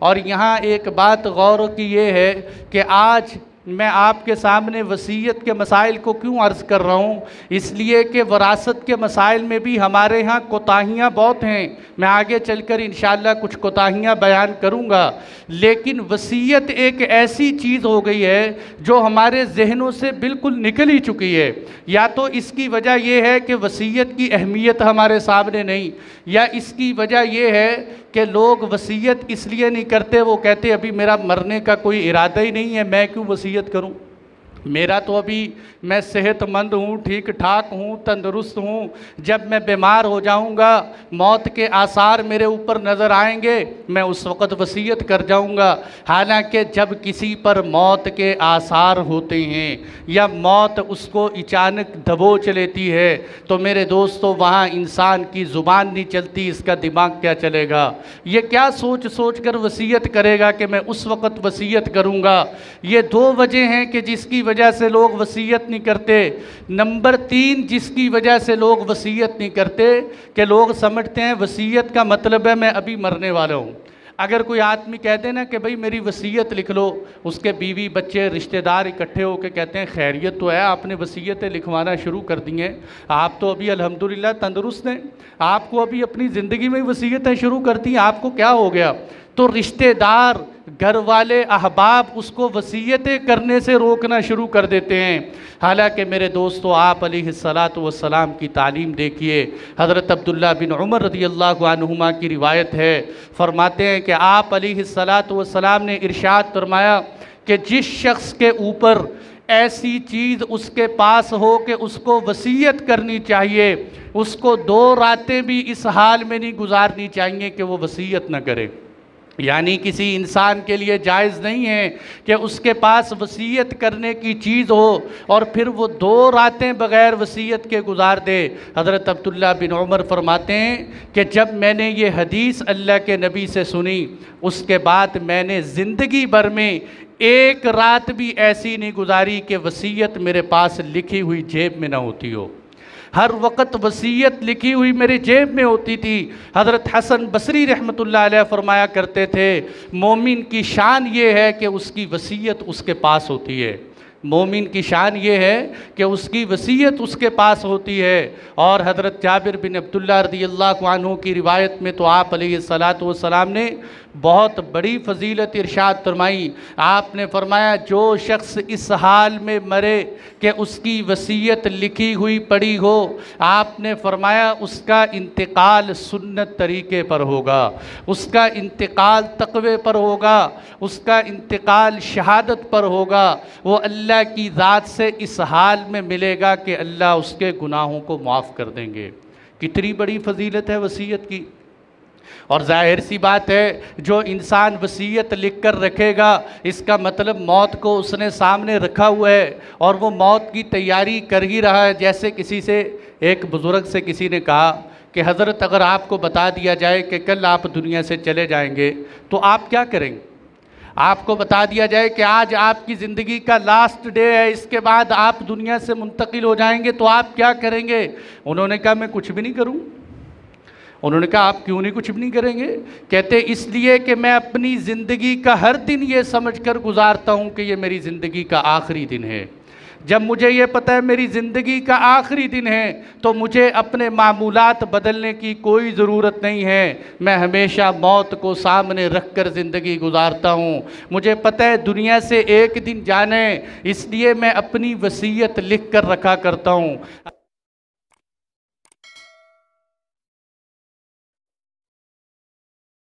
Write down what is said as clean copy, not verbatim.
और यहाँ एक बात गौर की ये है कि आज मैं आपके सामने वसीयत के मसाइल को क्यों अर्ज़ कर रहा हूँ, इसलिए कि वरासत के मसाइल में भी हमारे यहाँ कोताहियाँ बहुत हैं। मैं आगे चलकर इंशाअल्लाह कुछ कोताहियाँ बयान करूँगा, लेकिन वसीयत एक ऐसी चीज़ हो गई है जो हमारे जहनों से बिल्कुल निकल ही चुकी है। या तो इसकी वजह यह है कि वसीयत की अहमियत हमारे सामने नहीं, या इसकी वजह यह है कि लोग वसीयत इसलिए नहीं करते, वो कहते अभी मेरा मरने का कोई इरादा ही नहीं है, मैं क्यों वसीयत करूं, मेरा तो अभी मैं सेहतमंद हूँ, ठीक ठाक हूँ, तंदुरुस्त हूँ, जब मैं बीमार हो जाऊँगा, मौत के आसार मेरे ऊपर नज़र आएंगे, मैं उस वक़्त वसीयत कर जाऊँगा। हालांकि जब किसी पर मौत के आसार होते हैं या मौत उसको अचानक दबोच लेती है, तो मेरे दोस्तों वहाँ इंसान की ज़ुबान नहीं चलती, इसका दिमाग क्या चलेगा, ये क्या सोच सोच कर वसीयत करेगा कि मैं उस वक़्त वसीयत करूँगा। ये दो वजह हैं कि जिसकी वजह से लोग वसीयत नहीं करते। नंबर 3 जिसकी वजह से लोग वसीयत नहीं करते कि लोग समझते हैं वसीयत का मतलब है मैं अभी मरने वाला हूँ। अगर कोई आदमी कहते ना कि भाई मेरी वसीयत लिख लो, उसके बीवी बच्चे रिश्तेदार इकट्ठे होकर कहते हैं खैरियत तो है, आपने वसीयतें लिखवाना शुरू कर दी हैं, आप तो अभी अल्हम्दुलिल्लाह तंदुरुस्त हैं, आपको अभी अपनी ज़िंदगी में वसीयतें शुरू कर दी, आपको क्या हो गया। तो रिश्तेदार, घर वाले, अहबाब उसको वसीयतें करने से रोकना शुरू कर देते हैं। हालांकि मेरे दोस्तों आप अलैहिस्सलातु वस्सलाम की तालीम देखिए। हज़रत अब्दुल्ला बिन उमर रज़ियल्लाहु अन्हुमा की रिवायत है, फरमाते हैं कि आप अलैहिस्सलातु वस्सलाम ने इरशाद फरमाया कि जिस शख्स के ऊपर ऐसी चीज़ उसके पास हो कि उसको वसीयत करनी चाहिए, उसको 2 रातें भी इस हाल में नहीं गुजारनी चाहिए कि वो वसीयत न करे। यानी किसी इंसान के लिए जायज़ नहीं है कि उसके पास वसीयत करने की चीज़ हो और फिर वो 2 रातें बग़ैर वसीयत के गुजार दे। हज़रत अब्दुल्ला बिन उमर फरमाते हैं कि जब मैंने ये हदीस अल्लाह के नबी से सुनी, उसके बाद मैंने ज़िंदगी भर में 1 रात भी ऐसी नहीं गुजारी कि वसीयत मेरे पास लिखी हुई जेब में ना होती हो। हर वक़्त वसीयत लिखी हुई मेरी जेब में होती थी। हज़रत हसन बसरी रहमतुल्लाह अलैह फरमाया करते थे, मोमिन की शान ये है कि उसकी वसीयत उसके पास होती है। मोमिन की शान ये है कि उसकी वसीयत उसके पास होती है। और हज़रत जाबिर बिन अब्दुल्लाह रज़ियल्लाहु अन्हु की रिवायत में तो आप अलैहिस्सलातु वस्सलाम ने बहुत बड़ी फजीलत इरशाद फरमाई। आपने फरमाया जो शख्स इस हाल में मरे कि उसकी वसीयत लिखी हुई पड़ी हो, आपने फरमाया उसका इंतकाल सुन्नत तरीके पर होगा, उसका इंतकाल तक़वे पर होगा, उसका इंतकाल शहादत पर होगा। वो अल्लाह की ज़ात से इस हाल में मिलेगा कि अल्लाह उसके गुनाहों को माफ़ कर देंगे। कितनी बड़ी फजीलत है वसीयत की। और ज़ाहिर सी बात है, जो इंसान वसीयत लिख कर रखेगा, इसका मतलब मौत को उसने सामने रखा हुआ है और वो मौत की तैयारी कर ही रहा है। जैसे किसी से, एक बुज़ुर्ग से किसी ने कहा कि हज़रत अगर आपको बता दिया जाए कि कल आप दुनिया से चले जाएंगे तो आप क्या करेंगे। आपको बता दिया जाए कि आज आपकी ज़िंदगी का लास्ट डे है, इसके बाद आप दुनिया से मुंतकिल हो जाएंगे, तो आप क्या करेंगे। उन्होंने कहा मैं कुछ भी नहीं करूँ। उन्होंने कहा आप क्यों नहीं कुछ भी नहीं करेंगे। कहते इसलिए कि मैं अपनी ज़िंदगी का हर दिन ये समझकर गुजारता हूँ कि ये मेरी ज़िंदगी का आखिरी दिन है। जब मुझे ये पता है मेरी ज़िंदगी का आखिरी दिन है, तो मुझे अपने मामूलात बदलने की कोई ज़रूरत नहीं है। मैं हमेशा मौत को सामने रख कर ज़िंदगी गुजारता हूँ। मुझे पता है दुनिया से एक दिन जाना है, इसलिए मैं अपनी वसीयत लिख कर रखा करता हूँ।